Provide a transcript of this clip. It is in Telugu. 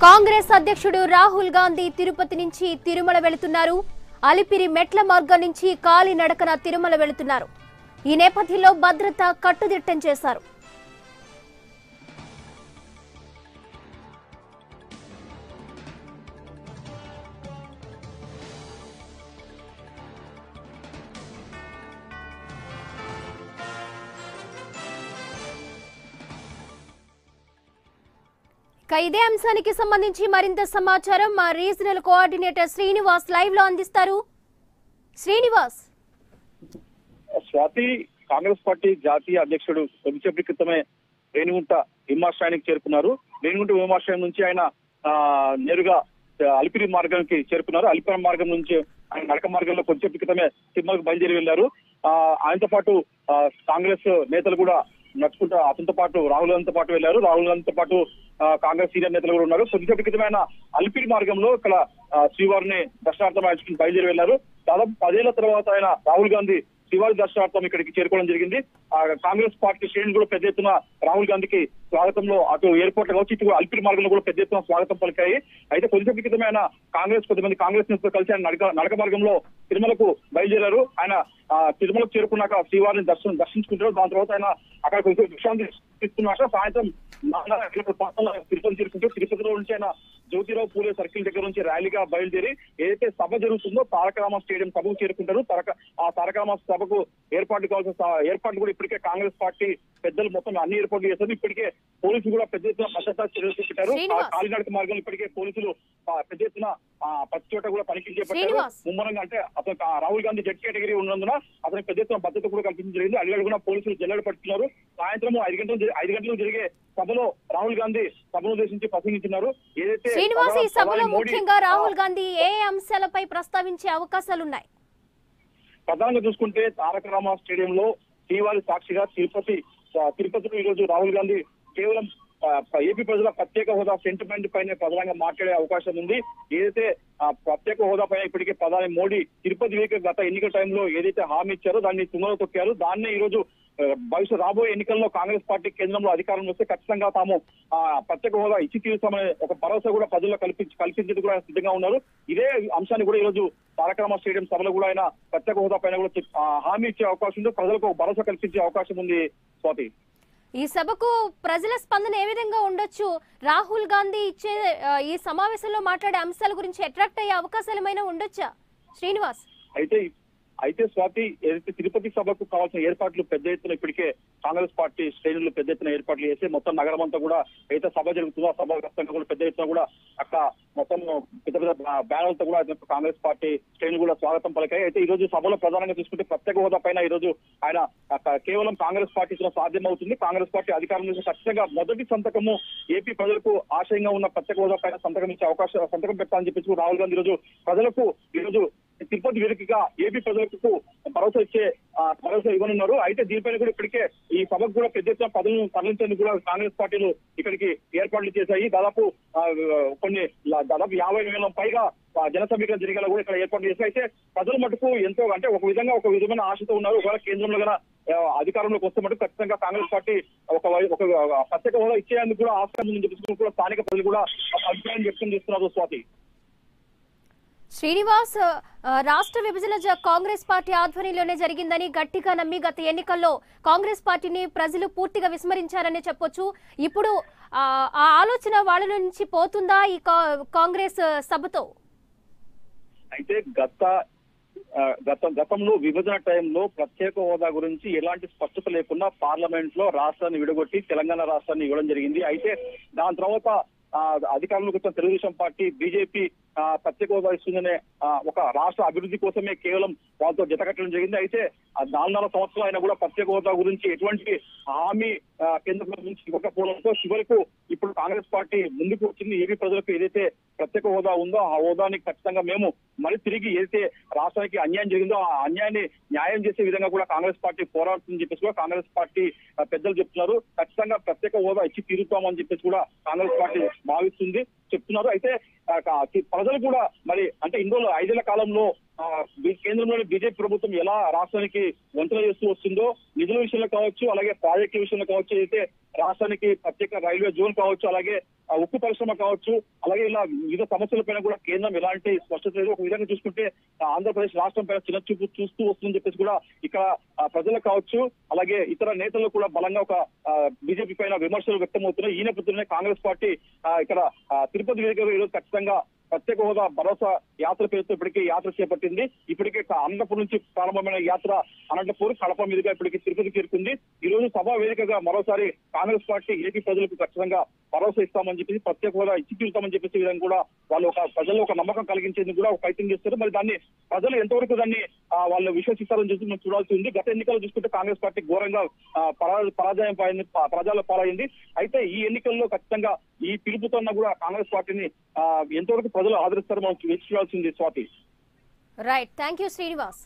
కాంగ్రెస్ అధ్యక్షుడు రాహుల్ గాంధీ తిరుపతి నుంచి తిరుమల వెళుతున్నారు. అలిపిరి మెట్ల మార్గం నుంచి కాలినడకన తిరుమల వెళుతున్నారు. ఈ నేపథ్యంలో భద్రత కట్టుదిట్టం చేశారు. ఇదే అంశానికి సంబంధించి మరింత సమాచారం మా రీజనల్ కోఆర్డినేటర్ శ్రీనివాస్ లైవ్ లో అందిస్తారు. శ్రీనివాస్, స్వాతి, కాంగ్రెస్ పార్టీ జాతీయ అధ్యక్షుడు కొద్దిసేపటి క్రితమే రేణిగుంట విమానాశ్రయానికి చేరుకున్నారు. రేణిగుంట విమానాశ్రయం నుంచి ఆయన నేరుగా అలిపిరి మార్గానికి చేరుకున్నారు. అలిపిరి మార్గం నుంచి ఆయన నడక మార్గంలో కొద్దిసేపటి క్రితమే తిరుమలకు బయలుదేరి వెళ్లారు. ఆయనతో పాటు కాంగ్రెస్ నేతలు కూడా నడుచుకుంటూ అతనితో పాటు రాహుల్ గాంధీతో పాటు వెళ్లారు. రాహుల్ గాంధీతో పాటు కాంగ్రెస్ సీనియర్ నేతలు కూడా ఉన్నారు. కొద్దిసేపటి క్రితమైన అలిపిరి మార్గంలో ఇక్కడ శ్రీవారిని దర్శనార్థం ఆయన బయలుదేరి వెళ్లారు. దాదాపు 10 ఏళ్ల తర్వాత ఆయన రాహుల్ గాంధీ శ్రీవారి దర్శనార్థం ఇక్కడికి చేరుకోవడం జరిగింది. కాంగ్రెస్ పార్టీ శ్రేణులు కూడా పెద్ద ఎత్తున రాహుల్ గాంధీకి స్వాగతంలో అటు ఎయిర్పోర్ట్ లో వచ్చి ఇటు అలిపిరి మార్గంలో కూడా పెద్ద ఎత్తున స్వాగతం పలికాయి. అయితే కొద్దిసేపటి క్రితమే ఆయన కొద్దిమంది కాంగ్రెస్ నేతలతో కలిసి ఆయన నడక మార్గంలో తిరుమలకు బయలుదేరారు. ఆయన తిరుమలకు చేరుకున్నాక శ్రీవారిని దర్శించుకుంటారు. దాని తర్వాత ఆయన అక్కడ కొంచెం విశ్రాంతి తీసుకున్నాక సాయంత్రం తిరుపతి చేరుకుంటూ తిరుపతిలో నుంచి ఆయన జ్యోతిరావు పూలే సర్కిల్ దగ్గర నుంచి ర్యాలీగా బయలుదేరి ఏదైతే సభ జరుగుతుందో తారకరామ స్టేడియం సభకు చేరుకుంటారు. ఆ తారకరామ సభకు ఏర్పాటు కావాల్సిన ఏర్పాట్లు కూడా ఇప్పటికే కాంగ్రెస్ పార్టీ పెద్దలు మొత్తం అన్ని ఏర్పాట్లు చేశారు. ఇప్పటికే పోలీసులు కూడా పెద్ద ఎత్తున భద్రతా చర్యలు చేపట్టారు. కాలినడక మార్గంలో ఇప్పటికే పోలీసులు పెద్ద ఎత్తున ప్రతి చోట కూడా తనిఖీలు చేపట్టారు. ముమ్మరంగా అంటే అతను రాహుల్ గాంధీ జడ్ కేటగిరీ ఉన్నందున అతనికి పెద్ద ఎత్తున భద్రత కూడా కల్పించడం జరిగింది. అడిగడుగునా పోలీసులు జల్లెడ పడుతున్నారు. సాయంత్రం 5 గంటలకు జరిగే సభలో రాహుల్ గాంధీ సభను ఉద్దేశించి ప్రసంగించినారు. ఏదైతే శ్రీనివాస్, ఈ సభలో ముఖ్యంగా రాహుల్ గాంధీ ఏ అంశాలపై ప్రస్తావించే అవకాశాలున్నాయి? ప్రధానంగా చూసుకుంటే తారకరామ స్టేడియంలో శ్రీవారి సాక్షిగా తిరుపతిలో ఈ రోజు రాహుల్ గాంధీ కేవలం ఏపీ ప్రజల ప్రత్యేక హోదా సెంటిమెంట్ పైన ప్రధానంగా మాట్లాడే అవకాశం ఉంది. ఏదైతే ప్రత్యేక హోదా పైన ఇప్పటికే ప్రధాని మోడీ తిరుపతి వేదిక గత ఎన్నికల టైంలో ఏదైతే హామీ ఇచ్చారో దాన్ని తుంగలో తొక్కారు. దాన్నే ఈ రోజు భవిష్యత్ రాబోయే ఎన్నికల్లో కాంగ్రెస్ పార్టీ కేంద్రంలో అధికారం వస్తే ఖచ్చితంగా తాము ప్రత్యేక హోదా ఇచ్చి తీరుస్తామనే ఒక భరోసా కూడా ప్రజల్లో కల్పించేందుకు కూడా సిద్ధంగా ఉన్నారు. ఇదే అంశాన్ని కూడా ఈ రోజు తారకరామ స్టేడియం సభలో కూడా ఆయన ప్రత్యేక హోదా పైన కూడా హామీ ఇచ్చే అవకాశం ఉంది. ప్రజలకు ఒక భరోసా కల్పించే అవకాశం ఉంది. స్వాతి, ఈ సభకు ప్రజల స్పందన ఏ విధంగా ఉండొచ్చు? రాహుల్ గాంధీ ఇచ్చే ఈ సమావేశంలో మాట్లాడే అంశాల గురించి అట్రాక్ట్ అయ్యే అవకాశాలు ఏమైనా ఉండొచ్చా శ్రీనివాస్? అయితే స్వాతి, ఏదైతే తిరుపతి సభకు కావాల్సిన ఏర్పాట్లు పెద్ద ఎత్తున ఇప్పటికే కాంగ్రెస్ పార్టీ శ్రేణులు పెద్ద ఎత్తున ఏర్పాట్లు చేసి మొత్తం నగరం అంతా కూడా అయితే సభ జరుగుతుందో ఆ సభ వ్యాప్తంగా కూడా పెద్ద ఎత్తున కూడా అక్కడ మొత్తం పెద్ద పెద్ద బ్యానర్లతో కూడా కాంగ్రెస్ పార్టీ శ్రేణులు కూడా స్వాగతం పలికాయి. అయితే ఈ రోజు సభలో ప్రధానంగా చూసుకుంటే ప్రత్యేక హోదా పైన ఈ రోజు ఆయన కేవలం కాంగ్రెస్ పార్టీతో సాధ్యమవుతుంది. కాంగ్రెస్ పార్టీ అధికారం నుంచి ఖచ్చితంగా మొదటి సంతకము ఏపీ ప్రజలకు ఆశయంగా ఉన్న ప్రత్యేక హోదా పైన సంతకం పెట్టాలని చెప్పేసి రాహుల్ గాంధీ ఈ రోజు ప్రజలకు ఈ రోజు తిరుపతి వేదికగా ఏపీ ప్రజలకు భరోసా ఇవ్వనున్నారు. అయితే దీనిపైన కూడా ఇప్పటికే ఈ సభకు కూడా పెద్ద ఎత్తున పదవులను తరలించేందుకు కూడా కాంగ్రెస్ పార్టీలు ఇక్కడికి ఏర్పాట్లు చేశాయి. దాదాపు 50,000 పైగా జన సమీకరణ జరిగేలా కూడా ఇక్కడ ఏర్పాటు చేశాయి. అయితే ప్రజల మటుకు ఎంతో అంటే ఒక విధమైన ఆశతో ఉన్నారు. ఒకవేళ కేంద్రంలో కూడా అధికారంలోకి వస్తే మటుకు ఖచ్చితంగా కాంగ్రెస్ పార్టీ ఒక ప్రత్యేక హోదా ఇచ్చేందుకు కూడా ఆస్కారం ఉందని చెప్పి కూడా స్థానిక ప్రజలు కూడా అభిప్రాయం వ్యక్తం చేస్తున్నారు. స్వాతి, శ్రీనివాస్, రాష్ట్ర విభజన కాంగ్రెస్ పార్టీ ఆధ్వర్యంలోనే జరిగిందని గట్టిగా నమ్మి గత ఎన్నికల్లో కాంగ్రెస్ పార్టీని ప్రజలు పూర్తిగా విస్మరించారనే చెప్పొచ్చు. ఇప్పుడు ఆ ఆలోచన వాళ్ళ నుంచి పోతుందా ఈ కాంగ్రెస్ సభతో? అయితే గతంలో విభజన టైంలో ప్రత్యేక హోదా గురించి ఎలాంటి స్పష్టత లేకుండా పార్లమెంట్ లో రాష్ట్రాన్ని విడగొట్టి తెలంగాణ రాష్ట్రాన్ని ఇవ్వడం జరిగింది. అయితే దాని తర్వాత అధికారంలోకి వచ్చిన తెలుగుదేశం పార్టీ బీజేపీ ప్రత్యేక హోదా ఇస్తుందనే ఒక రాష్ట్ర అభివృద్ధి కోసమే కేవలం వాళ్ళతో జతకట్టడం జరిగింది. అయితే 4 సంవత్సరాలు అయినా కూడా ప్రత్యేక హోదా గురించి ఎటువంటి హామీ కేంద్రం నుంచి ఇవ్వకపోవడంతో చివరకు ఇప్పుడు కాంగ్రెస్ పార్టీ ముందుకు వచ్చింది. ఏపీ ప్రజలకు ఏదైతే ప్రత్యేక హోదా ఉందో ఆ హోదాని ఖచ్చితంగా మేము మళ్ళీ తిరిగి ఏదైతే రాష్ట్రానికి అన్యాయం జరిగిందో ఆ అన్యాయాన్ని న్యాయం చేసే విధంగా కూడా కాంగ్రెస్ పార్టీ పోరాడుతుందని చెప్పేసి కూడా కాంగ్రెస్ పార్టీ పెద్దలు చెప్తున్నారు. ఖచ్చితంగా ప్రత్యేక హోదా ఇచ్చి తీరుతామని చెప్పేసి కూడా కాంగ్రెస్ పార్టీ భావిస్తుంది చెప్తున్నారు. అయితే ప్రజలు కూడా మరి అంటే ఇన్ని రోజులు 5 ఏళ్ల కాలంలో కేంద్రంలోని బీజేపీ ప్రభుత్వం ఎలా రాష్ట్రానికి వంతన చేస్తూ వస్తుందో, నిధుల విషయంలో కావచ్చు, అలాగే ప్రాజెక్టుల విషయంలో కావచ్చు, అయితే రాష్ట్రానికి ప్రత్యేక రైల్వే జోన్ కావచ్చు, అలాగే ఉక్కు పరిశ్రమ కావచ్చు, అలాగే ఇలా వివిధ సమస్యలపైన కూడా కేంద్రం ఎలాంటి స్పష్టత లేదు. ఒక విధంగా చూసుకుంటే ఆంధ్రప్రదేశ్ రాష్ట్రం పైన చిన్న చూపు చూస్తూ వస్తుందని చెప్పేసి కూడా ఇక్కడ ప్రజలకు కావచ్చు, అలాగే ఇతర నేతలు కూడా బలంగా ఒక బీజేపీ పైన విమర్శలు వ్యక్తమవుతున్నాయి. ఈ నేపథ్యంలోనే కాంగ్రెస్ పార్టీ ఇక్కడ తిరుపతి వేదికగా ఈరోజు ఖచ్చితంగా ప్రత్యేక హోదా భరోసా యాత్ర పేరుతో ఇప్పటికీ యాత్ర చేపట్టింది. ఇప్పటికే అనంతపురం నుంచి ప్రారంభమైన యాత్ర అనంతపూర్, కడప మీదుగా ఇప్పటికీ తిరుపతి చేరుకుంది. ఈ రోజు సభా వేదికగా మరోసారి కాంగ్రెస్ పార్టీ ఏపీ ప్రజలకు ఖచ్చితంగా భరోసా ఇస్తామని చెప్పేసి, ప్రత్యేక హోదా ఇచ్చి తీరుతామని చెప్పేసి విధంగా కూడా వాళ్ళు ప్రజల్లో ఒక నమ్మకం కలిగించేందుకు కూడా ఒక ప్రయత్నం చేస్తారు. మరి దాన్ని ప్రజలు ఎంతవరకు దాన్ని వాళ్ళు విశ్వసిస్తారని చెప్పి మనం చూడాల్సి ఉంది. గత ఎన్నికల్లో చూసుకుంటే కాంగ్రెస్ పార్టీ ఘోరంగా పరాజయం ప్రజల్లో పాలైంది. అయితే ఈ ఎన్నికల్లో ఖచ్చితంగా ఈ పిలుపుతోన్న కూడా కాంగ్రెస్ పార్టీని ఎంతవరకు ప్రజలు ఆదరిస్తారో మనం వేచి చూడాల్సింది. Swathi. Right, thank you Srinivas.